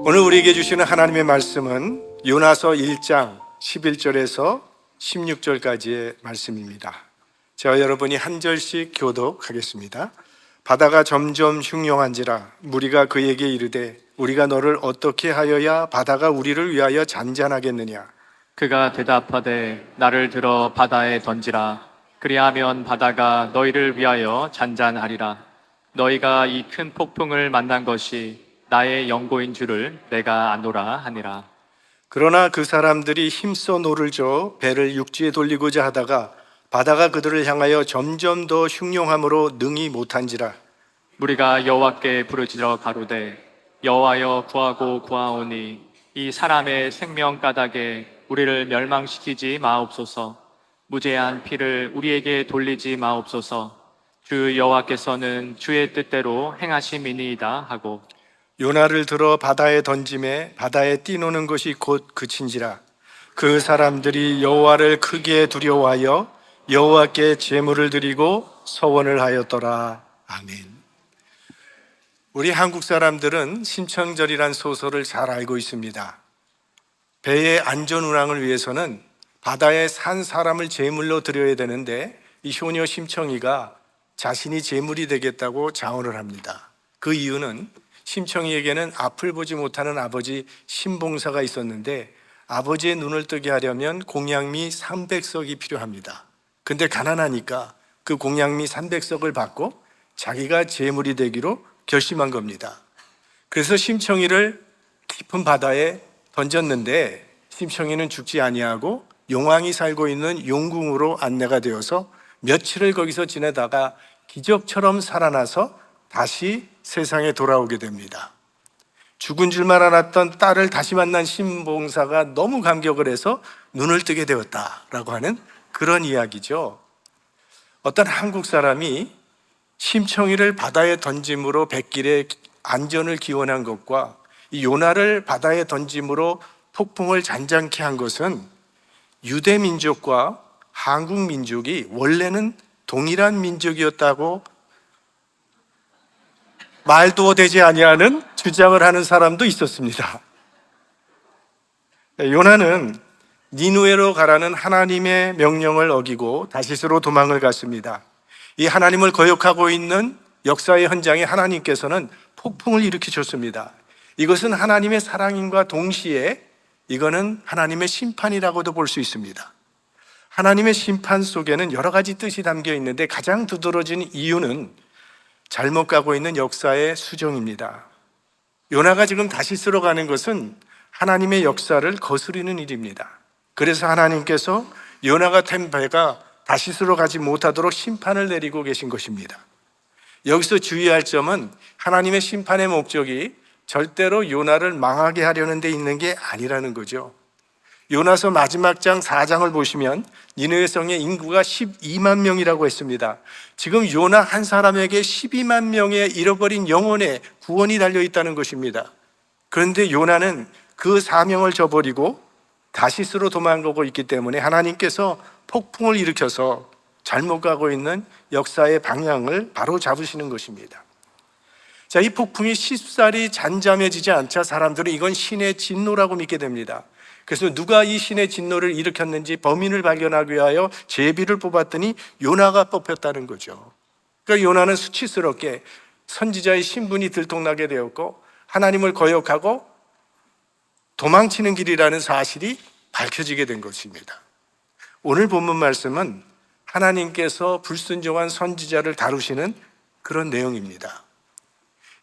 오늘 우리에게 주시는 하나님의 말씀은 요나서 1장 11절에서 16절까지의 말씀입니다. 저와 여러분이 한 절씩 교독하겠습니다. 바다가 점점 흉용한지라 무리가 그에게 이르되 우리가 너를 어떻게 하여야 바다가 우리를 위하여 잔잔하겠느냐. 그가 대답하되 나를 들어 바다에 던지라. 그리하면 바다가 너희를 위하여 잔잔하리라. 너희가 이 큰 폭풍을 만난 것이 나의 연고인 줄을 내가 아노라 하니라. 그러나 그 사람들이 힘써 노를 저 배를 육지에 돌리고자 하다가 바다가 그들을 향하여 점점 더 흉용함으로 능히 못한지라. 무리가 여호와께 부르짖어 가로되 여호와여 구하고 구하오니 이 사람의 생명 까닭에 우리를 멸망시키지 마옵소서. 무죄한 피를 우리에게 돌리지 마옵소서. 주 여호와께서는 주의 뜻대로 행하심이니이다 하고 요나를 들어 바다에 던짐에 바다에 뛰노는 것이 곧 그친지라. 그 사람들이 여호와를 크게 두려워하여 여호와께 제물을 드리고 서원을 하였더라. 아멘. 우리 한국 사람들은 심청절이란 소설을 잘 알고 있습니다. 배의 안전 운항을 위해서는 바다에 산 사람을 제물로 드려야 되는데 이 효녀 심청이가 자신이 제물이 되겠다고 자원을 합니다. 그 이유는 심청이에게는 앞을 보지 못하는 아버지 신봉사가 있었는데 아버지의 눈을 뜨게 하려면 공양미 300석이 필요합니다. 근데 가난하니까 그 공양미 300석을 받고 자기가 제물이 되기로 결심한 겁니다. 그래서 심청이를 깊은 바다에 던졌는데 심청이는 죽지 아니하고 용왕이 살고 있는 용궁으로 안내가 되어서 며칠을 거기서 지내다가 기적처럼 살아나서 다시 세상에 돌아오게 됩니다. 죽은 줄만 알았던 딸을 다시 만난 신봉사가 너무 감격을 해서 눈을 뜨게 되었다라고 하는 그런 이야기죠. 어떤 한국 사람이 심청이를 바다에 던짐으로 백길의 안전을 기원한 것과 이 요나를 바다에 던짐으로 폭풍을 잔잔케 한 것은 유대 민족과 한국 민족이 원래는 동일한 민족이었다고 말도 되지 아니하는 주장을 하는 사람도 있었습니다. 요나는 니누에로 가라는 하나님의 명령을 어기고 다시스로 도망을 갔습니다. 이 하나님을 거역하고 있는 역사의 현장에 하나님께서는 폭풍을 일으키셨습니다. 이것은 하나님의 사랑임과 동시에 이거는 하나님의 심판이라고도 볼 수 있습니다. 하나님의 심판 속에는 여러 가지 뜻이 담겨 있는데 가장 두드러진 이유는 잘못 가고 있는 역사의 수정입니다. 요나가 지금 다시스로 가는 것은 하나님의 역사를 거스르는 일입니다. 그래서 하나님께서 요나가 탄 배가 다시스로 가지 못하도록 심판을 내리고 계신 것입니다. 여기서 주의할 점은 하나님의 심판의 목적이 절대로 요나를 망하게 하려는 데 있는 게 아니라는 거죠. 요나서 마지막 장 4장을 보시면 니느웨 성의 인구가 12만 명이라고 했습니다. 지금 요나 한 사람에게 12만 명의 잃어버린 영혼의 구원이 달려있다는 것입니다. 그런데 요나는 그 사명을 저버리고 다시스로 도망가고 있기 때문에 하나님께서 폭풍을 일으켜서 잘못 가고 있는 역사의 방향을 바로 잡으시는 것입니다. 자, 이 폭풍이 쉽사리 잠잠해지지 않자 사람들은 이건 신의 진노라고 믿게 됩니다. 그래서 누가 이 신의 진노를 일으켰는지 범인을 발견하기 위하여 제비를 뽑았더니 요나가 뽑혔다는 거죠. 그러니까 요나는 수치스럽게 선지자의 신분이 들통나게 되었고 하나님을 거역하고 도망치는 길이라는 사실이 밝혀지게 된 것입니다. 오늘 본문 말씀은 하나님께서 불순종한 선지자를 다루시는 그런 내용입니다.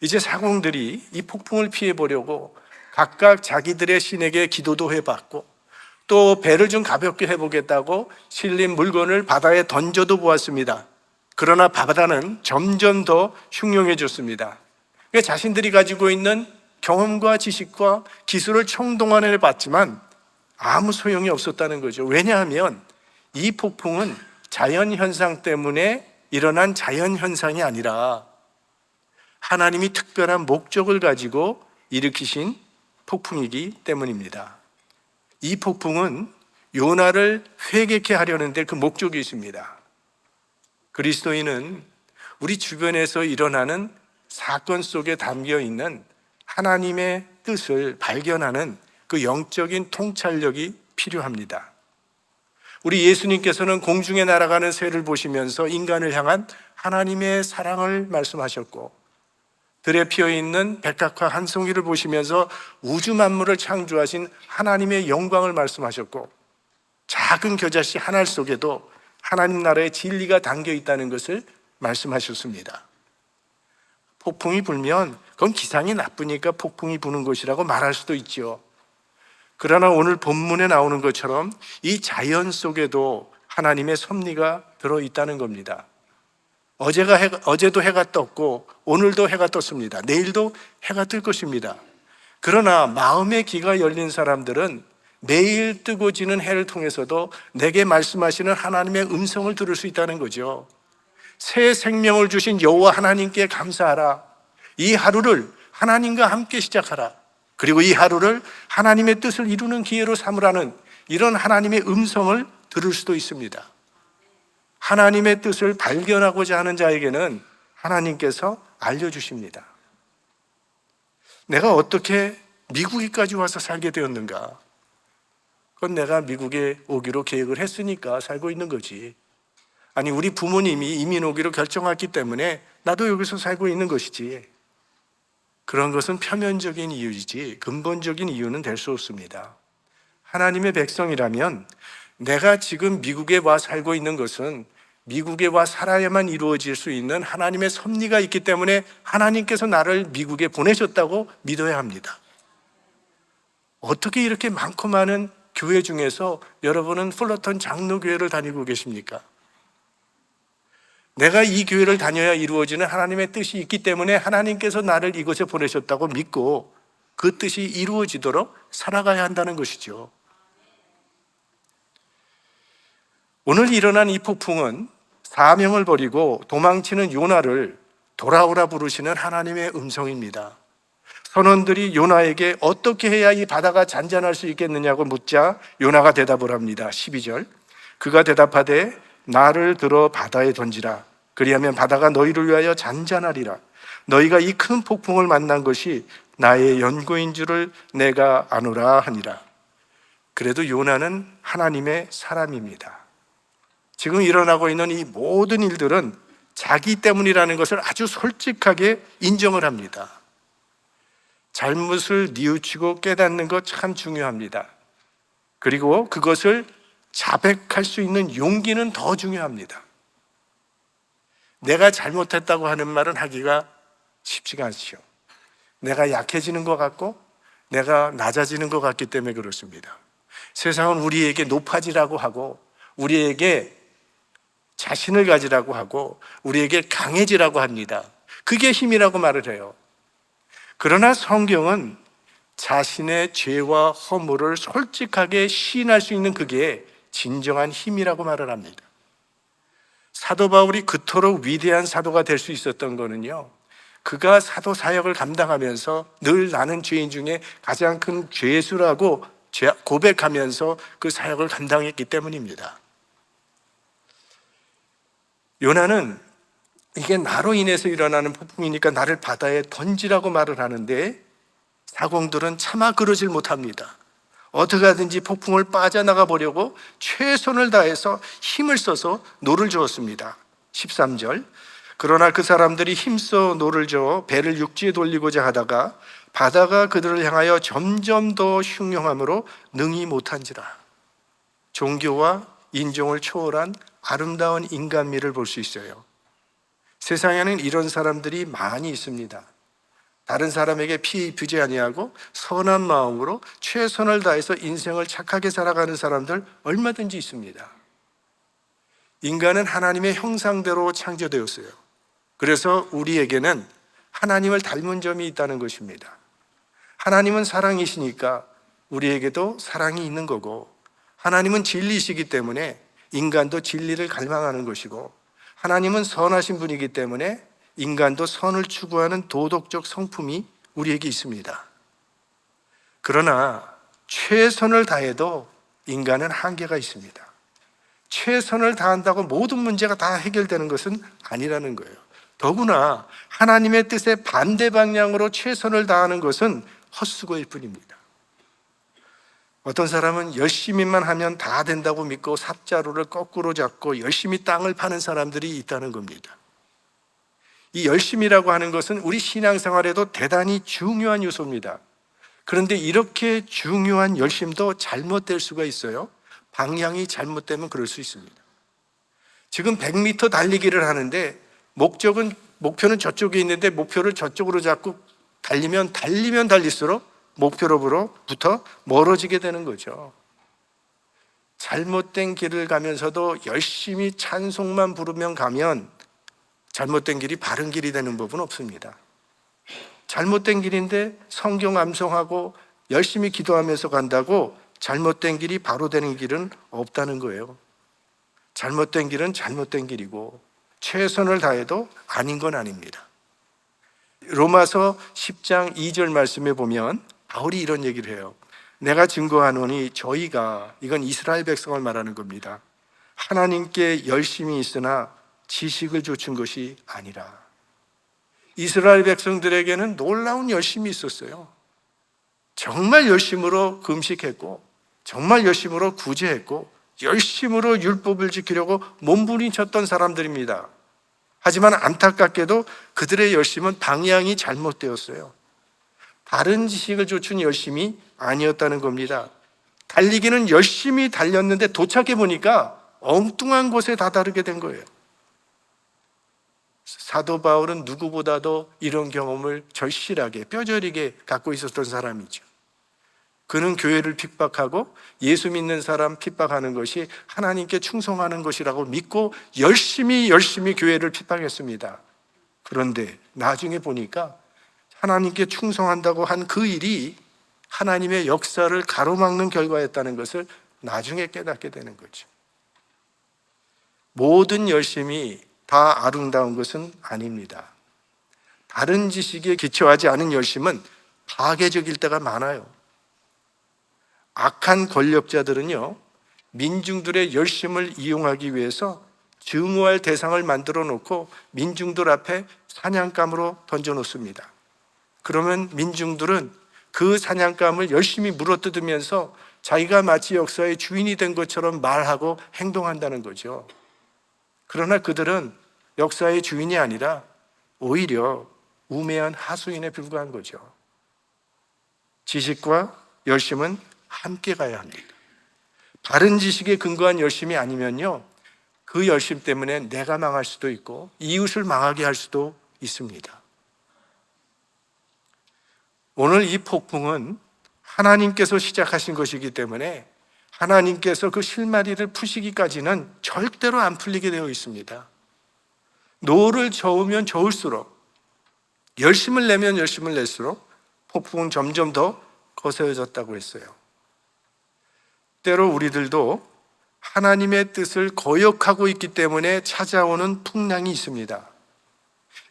이제 사공들이 이 폭풍을 피해보려고 각각 자기들의 신에게 기도도 해봤고 또 배를 좀 가볍게 해보겠다고 실린 물건을 바다에 던져도 보았습니다. 그러나 바다는 점점 더 흉흉해졌습니다. 그러니까 자신들이 가지고 있는 경험과 지식과 기술을 총동원해 봤지만 아무 소용이 없었다는 거죠. 왜냐하면 이 폭풍은 자연현상 때문에 일어난 자연현상이 아니라 하나님이 특별한 목적을 가지고 일으키신 폭풍이기 때문입니다. 이 폭풍은 요나를 회개케 하려는데 그 목적이 있습니다. 그리스도인은 우리 주변에서 일어나는 사건 속에 담겨 있는 하나님의 뜻을 발견하는 그 영적인 통찰력이 필요합니다. 우리 예수님께서는 공중에 날아가는 새를 보시면서 인간을 향한 하나님의 사랑을 말씀하셨고, 들에 피어 있는 백합화 한 송이를 보시면서 우주 만물을 창조하신 하나님의 영광을 말씀하셨고, 작은 겨자씨 하나 속에도 하나님 나라의 진리가 담겨 있다는 것을 말씀하셨습니다. 폭풍이 불면 그건 기상이 나쁘니까 폭풍이 부는 것이라고 말할 수도 있죠. 그러나 오늘 본문에 나오는 것처럼 이 자연 속에도 하나님의 섭리가 들어있다는 겁니다. 어제도 해가 떴고 오늘도 해가 떴습니다. 내일도 해가 뜰 것입니다. 그러나 마음의 귀가 열린 사람들은 매일 뜨고 지는 해를 통해서도 내게 말씀하시는 하나님의 음성을 들을 수 있다는 거죠. 새 생명을 주신 여호와 하나님께 감사하라. 이 하루를 하나님과 함께 시작하라. 그리고 이 하루를 하나님의 뜻을 이루는 기회로 삼으라는 이런 하나님의 음성을 들을 수도 있습니다. 하나님의 뜻을 발견하고자 하는 자에게는 하나님께서 알려주십니다. 내가 어떻게 미국에까지 와서 살게 되었는가? 그건 내가 미국에 오기로 계획을 했으니까 살고 있는 거지. 아니, 우리 부모님이 이민 오기로 결정했기 때문에 나도 여기서 살고 있는 것이지. 그런 것은 표면적인 이유이지 근본적인 이유는 될 수 없습니다. 하나님의 백성이라면 내가 지금 미국에 와 살고 있는 것은 미국에 와 살아야만 이루어질 수 있는 하나님의 섭리가 있기 때문에 하나님께서 나를 미국에 보내셨다고 믿어야 합니다. 어떻게 이렇게 많고 많은 교회 중에서 여러분은 풀러턴 장로교회를 다니고 계십니까? 내가 이 교회를 다녀야 이루어지는 하나님의 뜻이 있기 때문에 하나님께서 나를 이곳에 보내셨다고 믿고 그 뜻이 이루어지도록 살아가야 한다는 것이죠. 오늘 일어난 이 폭풍은 사명을 버리고 도망치는 요나를 돌아오라 부르시는 하나님의 음성입니다. 선원들이 요나에게 어떻게 해야 이 바다가 잔잔할 수 있겠느냐고 묻자 요나가 대답을 합니다. 12절, 그가 대답하되 나를 들어 바다에 던지라. 그리하면 바다가 너희를 위하여 잔잔하리라. 너희가 이 큰 폭풍을 만난 것이 나의 연고인 줄을 내가 아노라 하니라. 그래도 요나는 하나님의 사람입니다. 지금 일어나고 있는 이 모든 일들은 자기 때문이라는 것을 아주 솔직하게 인정을 합니다. 잘못을 뉘우치고 깨닫는 것 참 중요합니다. 그리고 그것을 자백할 수 있는 용기는 더 중요합니다. 내가 잘못했다고 하는 말은 하기가 쉽지가 않죠. 내가 약해지는 것 같고 내가 낮아지는 것 같기 때문에 그렇습니다. 세상은 우리에게 높아지라고 하고 우리에게 자신을 가지라고 하고 우리에게 강해지라고 합니다. 그게 힘이라고 말을 해요. 그러나 성경은 자신의 죄와 허물을 솔직하게 시인할 수 있는 그게 진정한 힘이라고 말을 합니다. 사도 바울이 그토록 위대한 사도가 될 수 있었던 거는요, 그가 사도 사역을 감당하면서 늘 나는 죄인 중에 가장 큰 죄수라고 고백하면서 그 사역을 감당했기 때문입니다. 요나는 이게 나로 인해서 일어나는 폭풍이니까 나를 바다에 던지라고 말을 하는데 사공들은 차마 그러질 못합니다. 어떻게 하든지 폭풍을 빠져나가 보려고 최선을 다해서 힘을 써서 노를 저었습니다. 13절, 그러나 그 사람들이 힘써 노를 저어 배를 육지에 돌리고자 하다가 바다가 그들을 향하여 점점 더 흉흉함으로 능히 못한지라. 종교와 인종을 초월한 아름다운 인간미를 볼 수 있어요. 세상에는 이런 사람들이 많이 있습니다. 다른 사람에게 피해 입히지 아니하고 선한 마음으로 최선을 다해서 인생을 착하게 살아가는 사람들 얼마든지 있습니다. 인간은 하나님의 형상대로 창조되었어요. 그래서 우리에게는 하나님을 닮은 점이 있다는 것입니다. 하나님은 사랑이시니까 우리에게도 사랑이 있는 거고, 하나님은 진리이시기 때문에 인간도 진리를 갈망하는 것이고, 하나님은 선하신 분이기 때문에 인간도 선을 추구하는 도덕적 성품이 우리에게 있습니다. 그러나 최선을 다해도 인간은 한계가 있습니다. 최선을 다한다고 모든 문제가 다 해결되는 것은 아니라는 거예요. 더구나 하나님의 뜻에 반대 방향으로 최선을 다하는 것은 헛수고일 뿐입니다. 어떤 사람은 열심히만 하면 다 된다고 믿고 삽자루를 거꾸로 잡고 열심히 땅을 파는 사람들이 있다는 겁니다. 이 열심이라고 하는 것은 우리 신앙생활에도 대단히 중요한 요소입니다. 그런데 이렇게 중요한 열심도 잘못될 수가 있어요. 방향이 잘못되면 그럴 수 있습니다. 지금 100m 달리기를 하는데 목표는 저쪽에 있는데 목표를 저쪽으로 잡고 달리면 달릴수록 목표로부터 멀어지게 되는 거죠. 잘못된 길을 가면서도 열심히 찬송만 부르면 가면 잘못된 길이 바른 길이 되는 법은 없습니다. 잘못된 길인데 성경 암송하고 열심히 기도하면서 간다고 잘못된 길이 바로 되는 길은 없다는 거예요. 잘못된 길은 잘못된 길이고 최선을 다해도 아닌 건 아닙니다. 로마서 10장 2절 말씀에 보면 바울이 이런 얘기를 해요. 내가 증거하노니 저희가, 이건 이스라엘 백성을 말하는 겁니다, 하나님께 열심히 있으나 지식을 좇은 것이 아니라. 이스라엘 백성들에게는 놀라운 열심이 있었어요. 정말 열심으로 금식했고 정말 열심으로 구제했고 열심으로 율법을 지키려고 몸부림쳤던 사람들입니다. 하지만 안타깝게도 그들의 열심은 방향이 잘못되었어요. 다른 지식을 좇은 열심이 아니었다는 겁니다. 달리기는 열심히 달렸는데 도착해 보니까 엉뚱한 곳에 다다르게 된 거예요. 사도 바울은 누구보다도 이런 경험을 절실하게 뼈저리게 갖고 있었던 사람이죠. 그는 교회를 핍박하고 예수 믿는 사람 핍박하는 것이 하나님께 충성하는 것이라고 믿고 열심히 교회를 핍박했습니다. 그런데 나중에 보니까 하나님께 충성한다고 한 그 일이 하나님의 역사를 가로막는 결과였다는 것을 나중에 깨닫게 되는 거죠. 모든 열심이 다 아름다운 것은 아닙니다. 다른 지식에 기초하지 않은 열심은 파괴적일 때가 많아요. 악한 권력자들은요, 민중들의 열심을 이용하기 위해서 증오할 대상을 만들어 놓고 민중들 앞에 사냥감으로 던져 놓습니다. 그러면 민중들은 그 사냥감을 열심히 물어뜯으면서 자기가 마치 역사의 주인이 된 것처럼 말하고 행동한다는 거죠. 그러나 그들은 역사의 주인이 아니라 오히려 우매한 하수인에 불과한 거죠. 지식과 열심은 함께 가야 합니다. 바른 지식에 근거한 열심이 아니면요, 그 열심 때문에 내가 망할 수도 있고 이웃을 망하게 할 수도 있습니다. 오늘 이 폭풍은 하나님께서 시작하신 것이기 때문에 하나님께서 그 실마리를 푸시기까지는 절대로 안 풀리게 되어 있습니다. 노를 저으면 저을수록, 열심을 내면 열심을 낼수록 폭풍은 점점 더 거세져졌다고 했어요. 때로 우리들도 하나님의 뜻을 거역하고 있기 때문에 찾아오는 풍랑이 있습니다.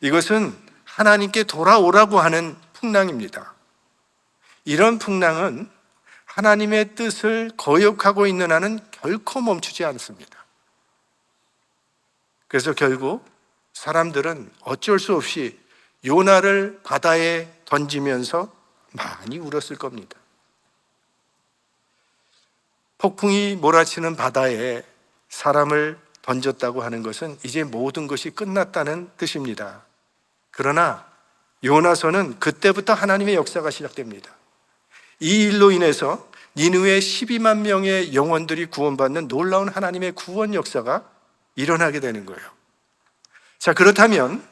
이것은 하나님께 돌아오라고 하는 풍랑입니다. 이런 풍랑은 하나님의 뜻을 거역하고 있는 한은 결코 멈추지 않습니다. 그래서 결국 사람들은 어쩔 수 없이 요나를 바다에 던지면서 많이 울었을 겁니다. 폭풍이 몰아치는 바다에 사람을 던졌다고 하는 것은 이제 모든 것이 끝났다는 뜻입니다. 그러나 요나서는 그때부터 하나님의 역사가 시작됩니다. 이 일로 인해서 니느웨 12만 명의 영혼들이 구원받는 놀라운 하나님의 구원 역사가 일어나게 되는 거예요. 자, 그렇다면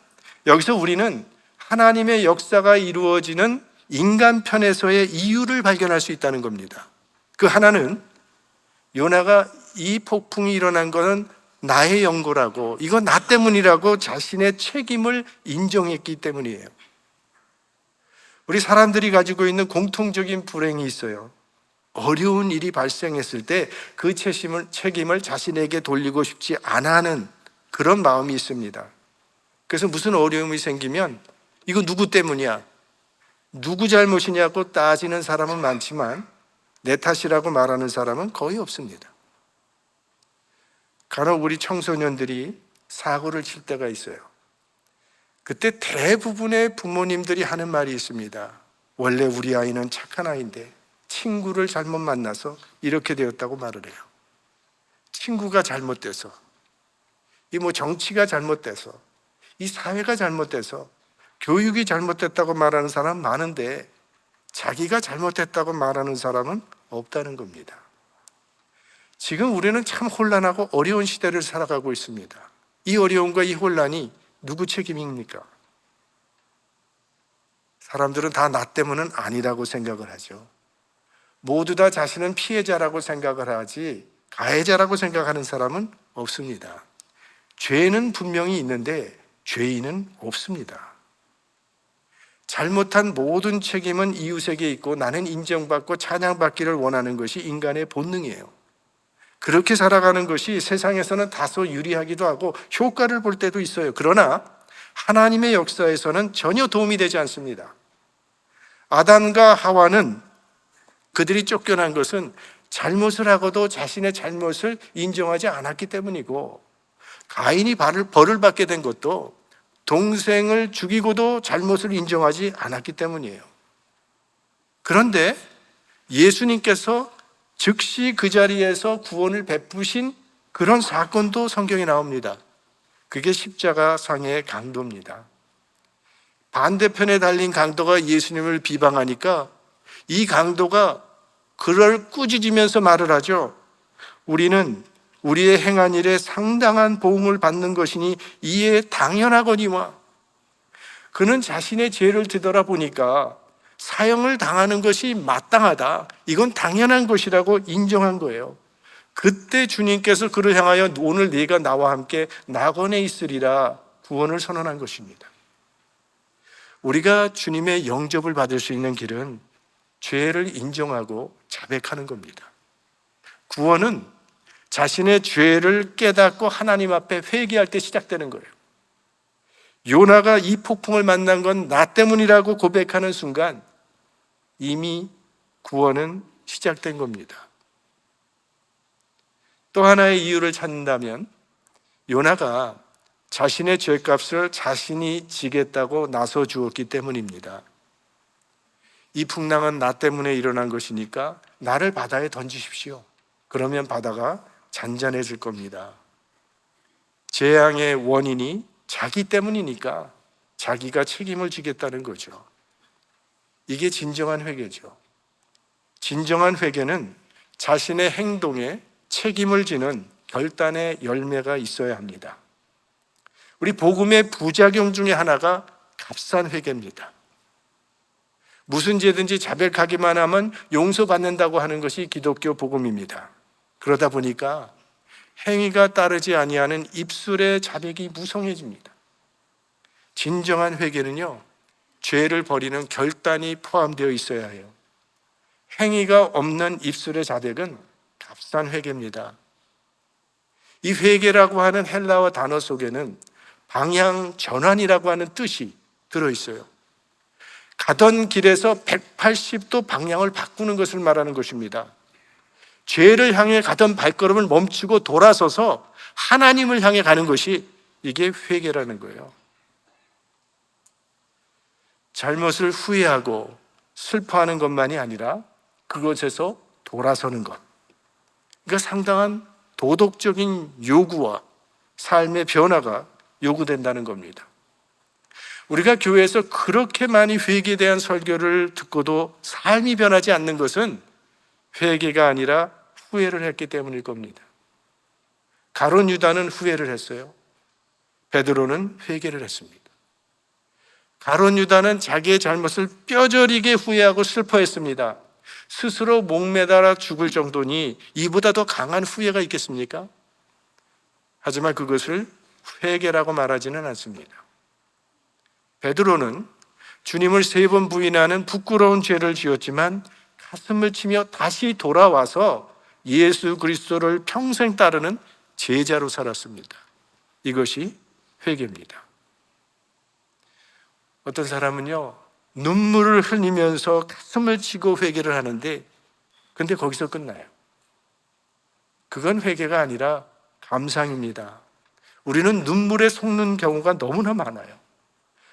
여기서 우리는 하나님의 역사가 이루어지는 인간 편에서의 이유를 발견할 수 있다는 겁니다. 그 하나는 요나가 이 폭풍이 일어난 것은 나의 연고라고, 이건 나 때문이라고 자신의 책임을 인정했기 때문이에요. 우리 사람들이 가지고 있는 공통적인 불행이 있어요. 어려운 일이 발생했을 때 그 책임을 자신에게 돌리고 싶지 않아 하는 그런 마음이 있습니다. 그래서 무슨 어려움이 생기면 이거 누구 때문이야? 누구 잘못이냐고 따지는 사람은 많지만 내 탓이라고 말하는 사람은 거의 없습니다. 간혹 우리 청소년들이 사고를 칠 때가 있어요. 그때 대부분의 부모님들이 하는 말이 있습니다. 원래 우리 아이는 착한 아이인데 친구를 잘못 만나서 이렇게 되었다고 말을 해요. 친구가 잘못돼서, 이 정치가 잘못돼서, 이 사회가 잘못돼서, 교육이 잘못됐다고 말하는 사람 많은데 자기가 잘못됐다고 말하는 사람은 없다는 겁니다. 지금 우리는 참 혼란하고 어려운 시대를 살아가고 있습니다. 이 어려움과 이 혼란이 누구 책임입니까? 사람들은 다 나 때문은 아니라고 생각을 하죠. 모두 다 자신은 피해자라고 생각을 하지 가해자라고 생각하는 사람은 없습니다. 죄는 분명히 있는데 죄인은 없습니다. 잘못한 모든 책임은 이웃에게 있고 나는 인정받고 찬양받기를 원하는 것이 인간의 본능이에요. 그렇게 살아가는 것이 세상에서는 다소 유리하기도 하고 효과를 볼 때도 있어요. 그러나 하나님의 역사에서는 전혀 도움이 되지 않습니다. 아담과 하와는 그들이 쫓겨난 것은 잘못을 하고도 자신의 잘못을 인정하지 않았기 때문이고, 가인이 벌을 받게 된 것도 동생을 죽이고도 잘못을 인정하지 않았기 때문이에요. 그런데 예수님께서 즉시 그 자리에서 구원을 베푸신 그런 사건도 성경에 나옵니다. 그게 십자가 상의 강도입니다. 반대편에 달린 강도가 예수님을 비방하니까 이 강도가 그를 꾸짖으면서 말을 하죠. 우리는 우리의 행한 일에 상당한 보응을 받는 것이니 이에 당연하거니와. 그는 자신의 죄를 뒤돌아보니까 사형을 당하는 것이 마땅하다, 이건 당연한 것이라고 인정한 거예요. 그때 주님께서 그를 향하여 오늘 네가 나와 함께 낙원에 있으리라 구원을 선언한 것입니다. 우리가 주님의 영접을 받을 수 있는 길은 죄를 인정하고 자백하는 겁니다. 구원은 자신의 죄를 깨닫고 하나님 앞에 회개할 때 시작되는 거예요. 요나가 이 폭풍을 만난 건 나 때문이라고 고백하는 순간 이미 구원은 시작된 겁니다. 또 하나의 이유를 찾는다면 요나가 자신의 죄값을 자신이 지겠다고 나서 주었기 때문입니다. 이 풍랑은 나 때문에 일어난 것이니까 나를 바다에 던지십시오. 그러면 바다가 잔잔해질 겁니다. 재앙의 원인이 자기 때문이니까 자기가 책임을 지겠다는 거죠. 이게 진정한 회개죠. 진정한 회개는 자신의 행동에 책임을 지는 결단의 열매가 있어야 합니다. 우리 복음의 부작용 중에 하나가 값싼 회개입니다. 무슨 죄든지 자백하기만 하면 용서받는다고 하는 것이 기독교 복음입니다. 그러다 보니까 행위가 따르지 아니하는 입술의 자백이 무성해집니다. 진정한 회개는요, 죄를 버리는 결단이 포함되어 있어야 해요. 행위가 없는 입술의 자백은 값싼 회개입니다. 이 회개라고 하는 헬라어 단어 속에는 방향 전환이라고 하는 뜻이 들어있어요. 가던 길에서 180도 방향을 바꾸는 것을 말하는 것입니다. 죄를 향해 가던 발걸음을 멈추고 돌아서서 하나님을 향해 가는 것이 이게 회개라는 거예요. 잘못을 후회하고 슬퍼하는 것만이 아니라 그것에서 돌아서는 것. 그러니까 상당한 도덕적인 요구와 삶의 변화가 요구된다는 겁니다. 우리가 교회에서 그렇게 많이 회개에 대한 설교를 듣고도 삶이 변하지 않는 것은 회개가 아니라 후회를 했기 때문일 겁니다. 가룟 유다는 후회를 했어요. 베드로는 회개를 했습니다. 가룟 유다는 자기의 잘못을 뼈저리게 후회하고 슬퍼했습니다. 스스로 목매달아 죽을 정도니 이보다 더 강한 후회가 있겠습니까? 하지만 그것을 회개라고 말하지는 않습니다. 베드로는 주님을 3번 부인하는 부끄러운 죄를 지었지만 가슴을 치며 다시 돌아와서 예수 그리스도를 평생 따르는 제자로 살았습니다. 이것이 회개입니다. 어떤 사람은요, 눈물을 흘리면서 가슴을 치고 회개를 하는데 근데 거기서 끝나요. 그건 회개가 아니라 감상입니다. 우리는 눈물에 속는 경우가 너무나 많아요.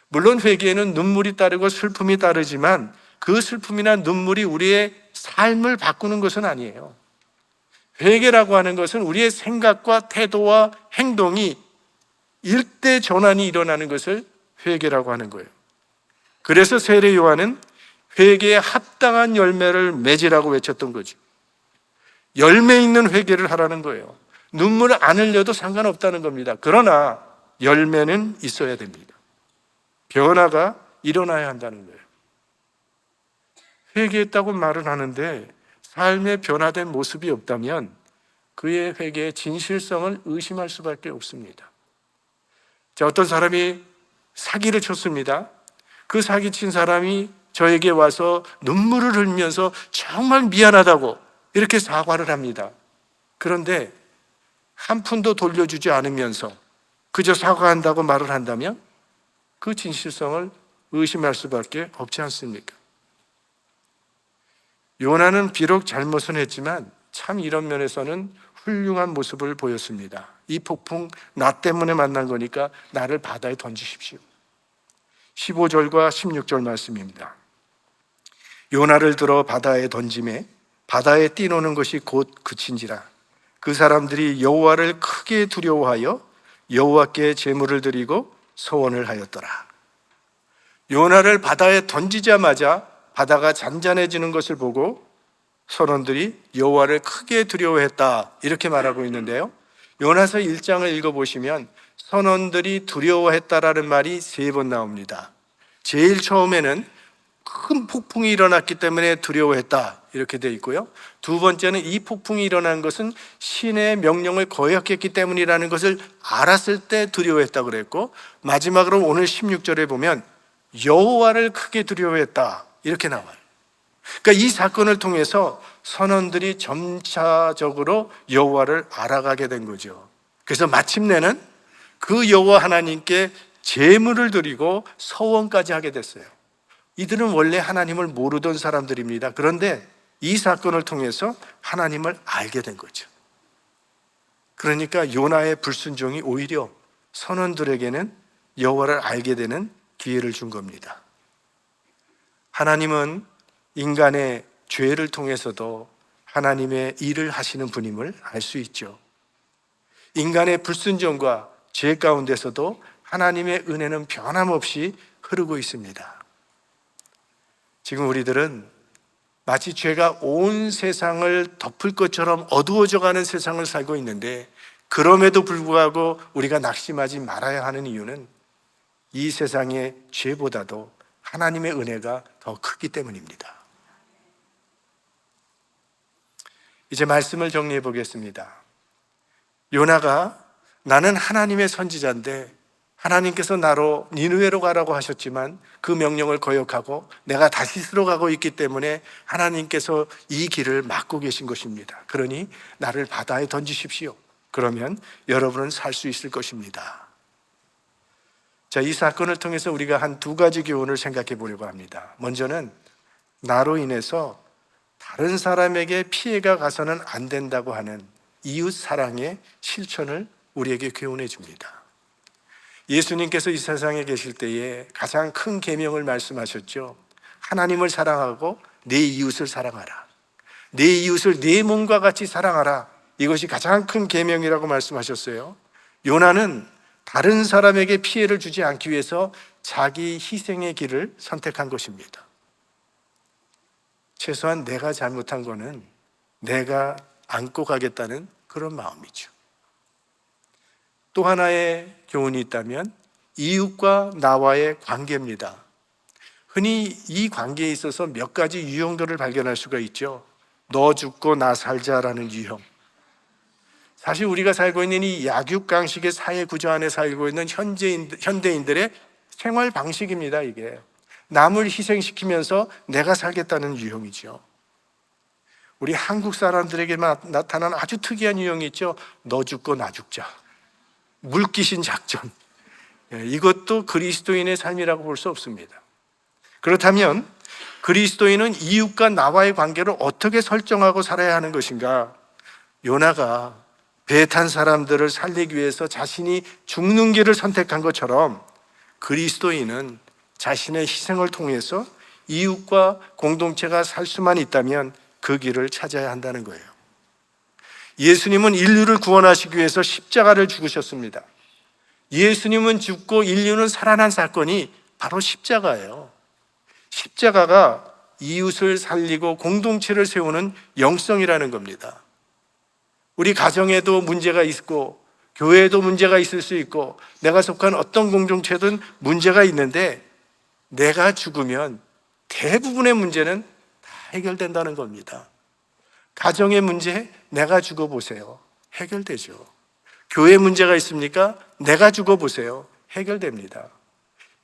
물론 회개에는 눈물이 따르고 슬픔이 따르지만 그 슬픔이나 눈물이 우리의 삶을 바꾸는 것은 아니에요. 회개라고 하는 것은 우리의 생각과 태도와 행동이 일대 전환이 일어나는 것을 회개라고 하는 거예요. 그래서 세례 요한은 회개에 합당한 열매를 맺으라고 외쳤던 거죠. 열매 있는 회개를 하라는 거예요. 눈물을 안 흘려도 상관없다는 겁니다. 그러나 열매는 있어야 됩니다. 변화가 일어나야 한다는 거예요. 회개했다고 말은 하는데 삶의 변화된 모습이 없다면 그의 회개의 진실성을 의심할 수밖에 없습니다. 자, 어떤 사람이 사기를 쳤습니다. 그 사기친 사람이 저에게 와서 눈물을 흘리면서 정말 미안하다고 이렇게 사과를 합니다. 그런데 한 푼도 돌려주지 않으면서 그저 사과한다고 말을 한다면 그 진실성을 의심할 수밖에 없지 않습니까? 요나는 비록 잘못은 했지만 참 이런 면에서는 훌륭한 모습을 보였습니다. 이 폭풍 나 때문에 만난 거니까 나를 바다에 던지십시오. 15절과 16절 말씀입니다. 요나를 들어 바다에 던짐에 바다에 뛰노는 것이 곧 그친지라. 그 사람들이 여호와를 크게 두려워하여 여호와께 제물을 드리고 소원을 하였더라. 요나를 바다에 던지자마자 바다가 잔잔해지는 것을 보고 선원들이 여호와를 크게 두려워했다 이렇게 말하고 있는데요. 요나서 1장을 읽어보시면 선원들이 두려워했다라는 말이 3번 나옵니다. 제일 처음에는 큰 폭풍이 일어났기 때문에 두려워했다 이렇게 되어 있고요. 두 번째는 이 폭풍이 일어난 것은 신의 명령을 거역했기 때문이라는 것을 알았을 때 두려워했다 그랬고, 마지막으로 오늘 16절에 보면 여호와를 크게 두려워했다 이렇게 나와요. 그러니까 이 사건을 통해서 선원들이 점차적으로 여호와를 알아가게 된 거죠. 그래서 마침내는 그 여호와 하나님께 제물을 드리고 서원까지 하게 됐어요. 이들은 원래 하나님을 모르던 사람들입니다. 그런데 이 사건을 통해서 하나님을 알게 된 거죠. 그러니까 요나의 불순종이 오히려 선원들에게는 여호와를 알게 되는 기회를 준 겁니다. 하나님은 인간의 죄를 통해서도 하나님의 일을 하시는 분임을 알 수 있죠. 인간의 불순종과 죄 가운데서도 하나님의 은혜는 변함없이 흐르고 있습니다. 지금 우리들은 마치 죄가 온 세상을 덮을 것처럼 어두워져가는 세상을 살고 있는데, 그럼에도 불구하고 우리가 낙심하지 말아야 하는 이유는 이 세상의 죄보다도 하나님의 은혜가 더 크기 때문입니다. 이제 말씀을 정리해 보겠습니다. 요나가 나는 하나님의 선지자인데 하나님께서 나로 니느웨로 가라고 하셨지만 그 명령을 거역하고 내가 다시스로 가고 있기 때문에 하나님께서 이 길을 막고 계신 것입니다. 그러니 나를 바다에 던지십시오. 그러면 여러분은 살 수 있을 것입니다. 자, 이 사건을 통해서 우리가 한 2가지 교훈을 생각해 보려고 합니다. 먼저는 나로 인해서 다른 사람에게 피해가 가서는 안 된다고 하는 이웃 사랑의 실천을 우리에게 교훈해 줍니다. 예수님께서 이 세상에 계실 때에 가장 큰 계명을 말씀하셨죠. 하나님을 사랑하고 내 이웃을 사랑하라. 내 이웃을 내 몸과 같이 사랑하라. 이것이 가장 큰 계명이라고 말씀하셨어요. 요나는 다른 사람에게 피해를 주지 않기 위해서 자기 희생의 길을 선택한 것입니다. 최소한 내가 잘못한 거는 내가 안고 가겠다는 그런 마음이죠. 또 하나의 교훈이 있다면 이웃과 나와의 관계입니다. 흔히 이 관계에 있어서 몇 가지 유형들을 발견할 수가 있죠. 너 죽고 나 살자라는 유형. 사실 우리가 살고 있는 이 약육강식의 사회 구조 안에 살고 있는 현대인들의 생활 방식입니다. 이게 남을 희생시키면서 내가 살겠다는 유형이죠. 우리 한국 사람들에게만 나타나는 아주 특이한 유형이 있죠. 너 죽고 나 죽자. 물귀신 작전. 이것도 그리스도인의 삶이라고 볼 수 없습니다. 그렇다면 그리스도인은 이웃과 나와의 관계를 어떻게 설정하고 살아야 하는 것인가? 요나가 배 탄 사람들을 살리기 위해서 자신이 죽는 길을 선택한 것처럼 그리스도인은 자신의 희생을 통해서 이웃과 공동체가 살 수만 있다면 그 길을 찾아야 한다는 거예요. 예수님은 인류를 구원하시기 위해서 십자가를 죽으셨습니다. 예수님은 죽고 인류는 살아난 사건이 바로 십자가예요. 십자가가 이웃을 살리고 공동체를 세우는 영성이라는 겁니다. 우리 가정에도 문제가 있고 교회에도 문제가 있을 수 있고 내가 속한 어떤 공동체든 문제가 있는데 내가 죽으면 대부분의 문제는 다 해결된다는 겁니다. 가정의 문제 내가 죽어보세요. 해결되죠. 교회 문제가 있습니까? 내가 죽어보세요. 해결됩니다.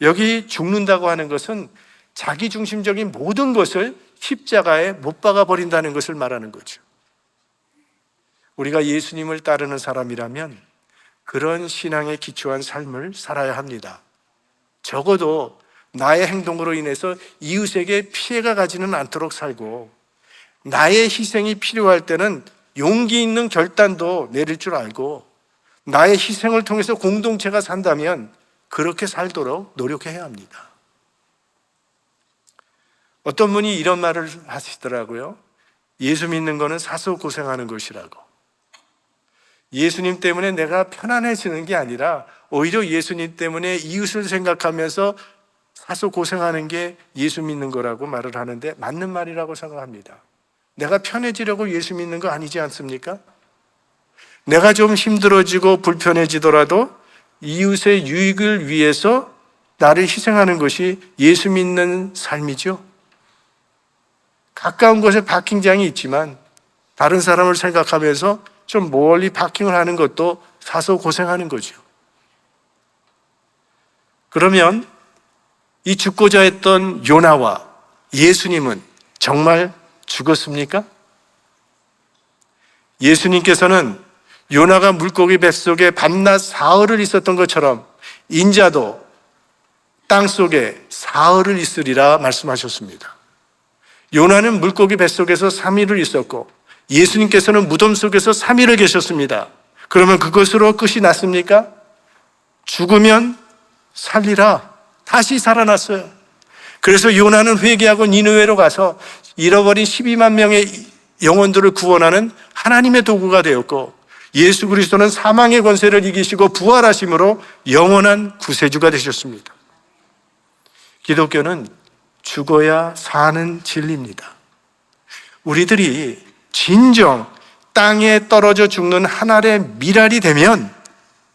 여기 죽는다고 하는 것은 자기중심적인 모든 것을 십자가에 못 박아 버린다는 것을 말하는 거죠. 우리가 예수님을 따르는 사람이라면 그런 신앙에 기초한 삶을 살아야 합니다. 적어도 나의 행동으로 인해서 이웃에게 피해가 가지는 않도록 살고 나의 희생이 필요할 때는 용기 있는 결단도 내릴 줄 알고 나의 희생을 통해서 공동체가 산다면 그렇게 살도록 노력해야 합니다. 어떤 분이 이런 말을 하시더라고요. 예수 믿는 거는 사서 고생하는 것이라고. 예수님 때문에 내가 편안해지는 게 아니라 오히려 예수님 때문에 이웃을 생각하면서 사서 고생하는 게 예수 믿는 거라고 말을 하는데 맞는 말이라고 생각합니다. 내가 편해지려고 예수 믿는 거 아니지 않습니까? 내가 좀 힘들어지고 불편해지더라도 이웃의 유익을 위해서 나를 희생하는 것이 예수 믿는 삶이죠. 가까운 곳에 파킹장이 있지만 다른 사람을 생각하면서 좀 멀리 파킹을 하는 것도 사서 고생하는 거죠. 그러면 이 죽고자 했던 요나와 예수님은 정말 죽었습니까? 예수님께서는 요나가 물고기 뱃속에 밤낮 사흘을 있었던 것처럼 인자도 땅속에 사흘을 있으리라 말씀하셨습니다. 요나는 물고기 뱃속에서 3일을 있었고 예수님께서는 무덤 속에서 3일을 계셨습니다. 그러면 그것으로 끝이 났습니까? 죽으면 살리라. 다시 살아났어요. 그래서 요나는 회개하고 니느웨로 가서 잃어버린 12만 명의 영혼들을 구원하는 하나님의 도구가 되었고 예수 그리스도는 사망의 권세를 이기시고 부활하심으로 영원한 구세주가 되셨습니다. 기독교는 죽어야 사는 진리입니다. 우리들이 진정 땅에 떨어져 죽는 한 알의 밀알이 되면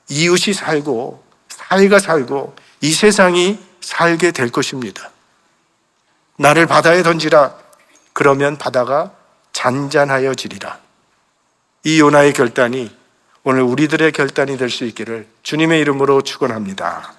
이웃이 살고 사회가 살고 이 세상이 살게 될 것입니다. 나를 바다에 던지라. 그러면 바다가 잔잔하여지리라. 이 요나의 결단이 오늘 우리들의 결단이 될 수 있기를 주님의 이름으로 축원합니다.